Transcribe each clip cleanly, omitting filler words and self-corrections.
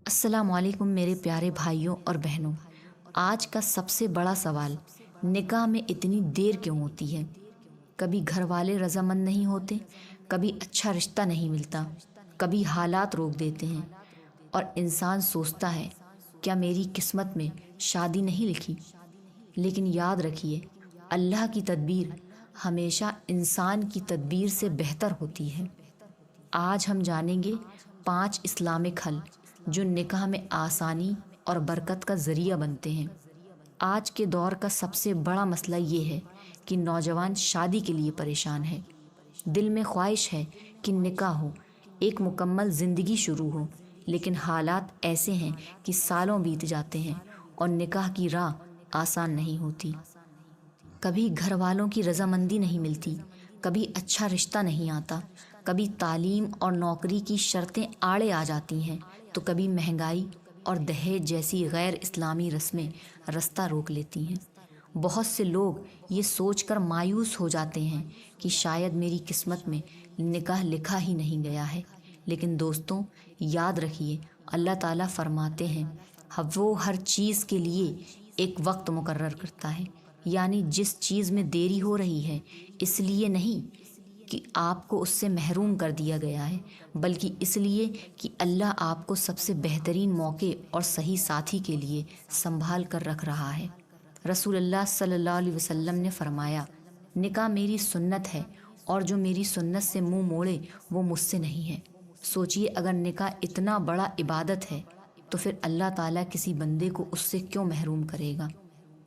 السلام علیکم میرے پیارے بھائیوں اور بہنوں۔ آج کا سب سے بڑا سوال، نکاح میں اتنی دیر کیوں ہوتی ہے؟ کبھی گھر والے رضامند نہیں ہوتے، کبھی اچھا رشتہ نہیں ملتا، کبھی حالات روک دیتے ہیں اور انسان سوچتا ہے کیا میری قسمت میں شادی نہیں لکھی؟ لیکن یاد رکھیے، اللہ کی تدبیر ہمیشہ انسان کی تدبیر سے بہتر ہوتی ہے۔ آج ہم جانیں گے 5 اسلامک حل جو نکاح میں آسانی اور برکت کا ذریعہ بنتے ہیں۔ آج کے دور کا سب سے بڑا مسئلہ یہ ہے کہ نوجوان شادی کے لیے پریشان ہے۔ دل میں خواہش ہے کہ نکاح ہو، ایک مکمل زندگی شروع ہو، لیکن حالات ایسے ہیں کہ سالوں بیت جاتے ہیں اور نکاح کی راہ آسان نہیں ہوتی۔ کبھی گھر والوں کی رضامندی نہیں ملتی، کبھی اچھا رشتہ نہیں آتا، کبھی تعلیم اور نوکری کی شرطیں آڑے آ جاتی ہیں، تو کبھی مہنگائی اور دہیج جیسی غیر اسلامی رسمیں رستہ روک لیتی ہیں۔ بہت سے لوگ یہ سوچ کر مایوس ہو جاتے ہیں کہ شاید میری قسمت میں نکاح لکھا ہی نہیں گیا ہے، لیکن دوستوں یاد رکھیے، اللہ تعالیٰ فرماتے ہیں وہ ہر چیز کے لیے ایک وقت مقرر کرتا ہے۔ یعنی جس چیز میں دیری ہو رہی ہے اس لیے نہیں کہ آپ کو اس سے محروم کر دیا گیا ہے، بلکہ اس لیے کہ اللہ آپ کو سب سے بہترین موقع اور صحیح ساتھی کے لیے سنبھال کر رکھ رہا ہے۔ رسول اللہ صلی اللہ علیہ وسلم نے فرمایا، نکاح میری سنت ہے اور جو میری سنت سے منہ موڑے وہ مجھ سے نہیں ہے۔ سوچئے اگر نکاح اتنا بڑا عبادت ہے تو پھر اللہ تعالیٰ کسی بندے کو اس سے کیوں محروم کرے گا؟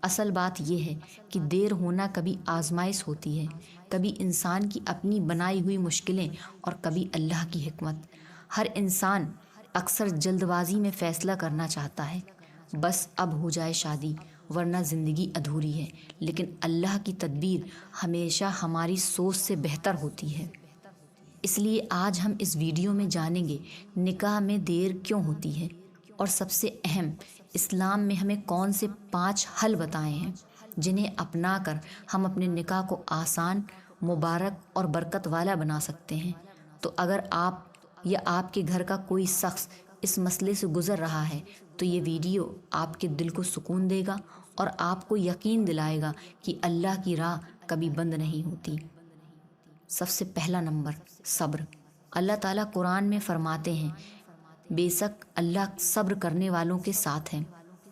اصل بات یہ ہے کہ دیر ہونا کبھی آزمائش ہوتی ہے، کبھی انسان کی اپنی بنائی ہوئی مشکلیں اور کبھی اللہ کی حکمت۔ ہر انسان اکثر جلد بازی میں فیصلہ کرنا چاہتا ہے، بس اب ہو جائے شادی ورنہ زندگی ادھوری ہے، لیکن اللہ کی تدبیر ہمیشہ ہماری سوچ سے بہتر ہوتی ہے۔ اس لیے آج ہم اس ویڈیو میں جانیں گے نکاح میں دیر کیوں ہوتی ہے، اور سب سے اہم، اسلام میں ہمیں کون سے 5 حل بتائے ہیں جنہیں اپنا کر ہم اپنے نکاح کو آسان، مبارک اور برکت والا بنا سکتے ہیں۔ تو اگر آپ یا آپ کے گھر کا کوئی شخص اس مسئلے سے گزر رہا ہے تو یہ ویڈیو آپ کے دل کو سکون دے گا اور آپ کو یقین دلائے گا کہ اللہ کی راہ کبھی بند نہیں ہوتی۔ سب سے پہلا نمبر، صبر۔ اللہ تعالیٰ قرآن میں فرماتے ہیں، بے شک اللہ صبر کرنے والوں کے ساتھ ہے۔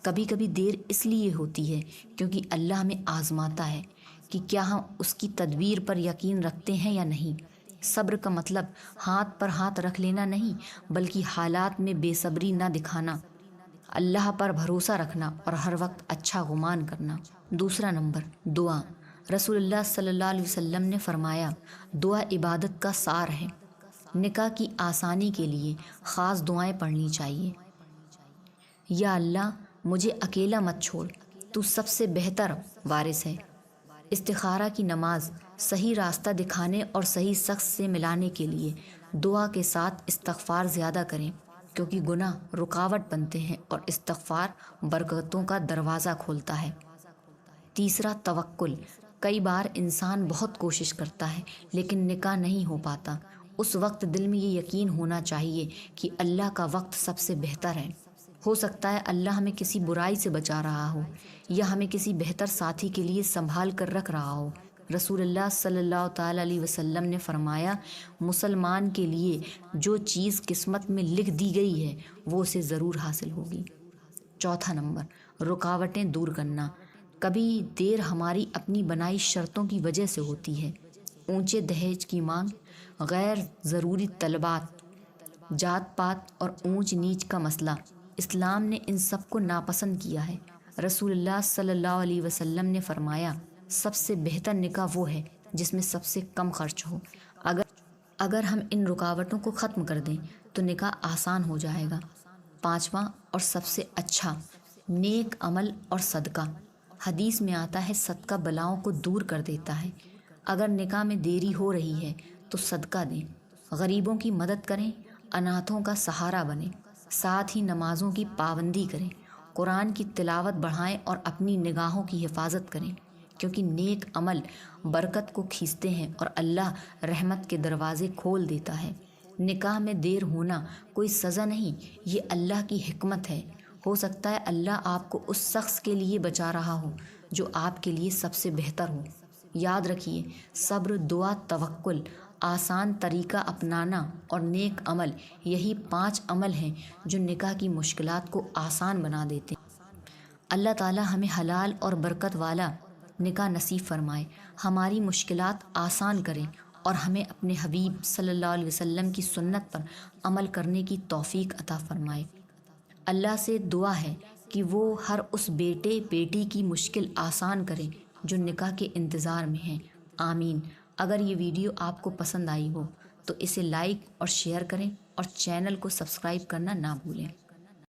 کبھی کبھی دیر اس لیے ہوتی ہے کیونکہ اللہ ہمیں آزماتا ہے کہ کیا ہم اس کی تدبیر پر یقین رکھتے ہیں یا نہیں۔ صبر کا مطلب ہاتھ پر ہاتھ رکھ لینا نہیں، بلکہ حالات میں بے صبری نہ دکھانا، اللہ پر بھروسہ رکھنا اور ہر وقت اچھا گمان کرنا۔ دوسرا نمبر، دعا۔ رسول اللہ صلی اللہ علیہ وسلم نے فرمایا، دعا عبادت کا سار ہے۔ نکاح کی آسانی کے لیے خاص دعائیں پڑھنی چاہیے۔ یا اللہ، مجھے اکیلا مت چھوڑ، تو سب سے بہتر وارث ہے۔ استخارہ کی نماز، صحیح راستہ دکھانے اور صحیح شخص سے ملانے کے لیے دعا کے ساتھ استغفار زیادہ کریں، کیونکہ گناہ رکاوٹ بنتے ہیں اور استغفار برکتوں کا دروازہ کھولتا ہے۔ تیسرا، توکل۔ کئی بار انسان بہت کوشش کرتا ہے لیکن نکاح نہیں ہو پاتا۔ اس وقت دل میں یہ یقین ہونا چاہیے کہ اللہ کا وقت سب سے بہتر ہے۔ ہو سکتا ہے اللہ ہمیں کسی برائی سے بچا رہا ہو یا ہمیں کسی بہتر ساتھی کے لیے سنبھال کر رکھ رہا ہو۔ رسول اللہ صلی اللہ تعالیٰ علیہ وسلم نے فرمایا، مسلمان کے لیے جو چیز قسمت میں لکھ دی گئی ہے وہ اسے ضرور حاصل ہوگی۔ چوتھا نمبر، رکاوٹیں دور کرنا۔ کبھی دیر ہماری اپنی بنائی شرطوں کی وجہ سے ہوتی ہے۔ اونچے دہیج کی مانگ، غیر ضروری طلبات، جات پات اور اونچ نیچ کا مسئلہ، اسلام نے ان سب کو ناپسند کیا ہے۔ رسول اللہ صلی اللہ علیہ وسلم نے فرمایا، سب سے بہتر نکاح وہ ہے جس میں سب سے کم خرچ ہو۔ اگر ہم ان رکاوٹوں کو ختم کر دیں تو نکاح آسان ہو جائے گا۔ پانچواں اور سب سے اچھا، نیک عمل اور صدقہ۔ حدیث میں آتا ہے، صدقہ بلاؤں کو دور کر دیتا ہے۔ اگر نکاح میں دیری ہو رہی ہے تو صدقہ دیں، غریبوں کی مدد کریں، اناتھوں کا سہارا بنیں، ساتھ ہی نمازوں کی پابندی کریں، قرآن کی تلاوت بڑھائیں اور اپنی نگاہوں کی حفاظت کریں، کیونکہ نیک عمل برکت کو کھینچتے ہیں اور اللہ رحمت کے دروازے کھول دیتا ہے۔ نکاح میں دیر ہونا کوئی سزا نہیں، یہ اللہ کی حکمت ہے۔ ہو سکتا ہے اللہ آپ کو اس شخص کے لیے بچا رہا ہو جو آپ کے لیے سب سے بہتر ہو۔ یاد رکھیے، صبر، دعا، توکل، آسان طریقہ اپنانا اور نیک عمل، یہی 5 عمل ہیں جو نکاح کی مشکلات کو آسان بنا دیتے ہیں۔ اللہ تعالی ہمیں حلال اور برکت والا نکاح نصیب فرمائے، ہماری مشکلات آسان کریں اور ہمیں اپنے حبیب صلی اللہ علیہ وسلم کی سنت پر عمل کرنے کی توفیق عطا فرمائے۔ اللہ سے دعا ہے کہ وہ ہر اس بیٹے بیٹی کی مشکل آسان کرے جو نکاح کے انتظار میں ہیں، آمین۔ اگر یہ ویڈیو آپ کو پسند آئی ہو تو اسے لائک اور شیئر کریں اور چینل کو سبسکرائب کرنا نہ بھولیں۔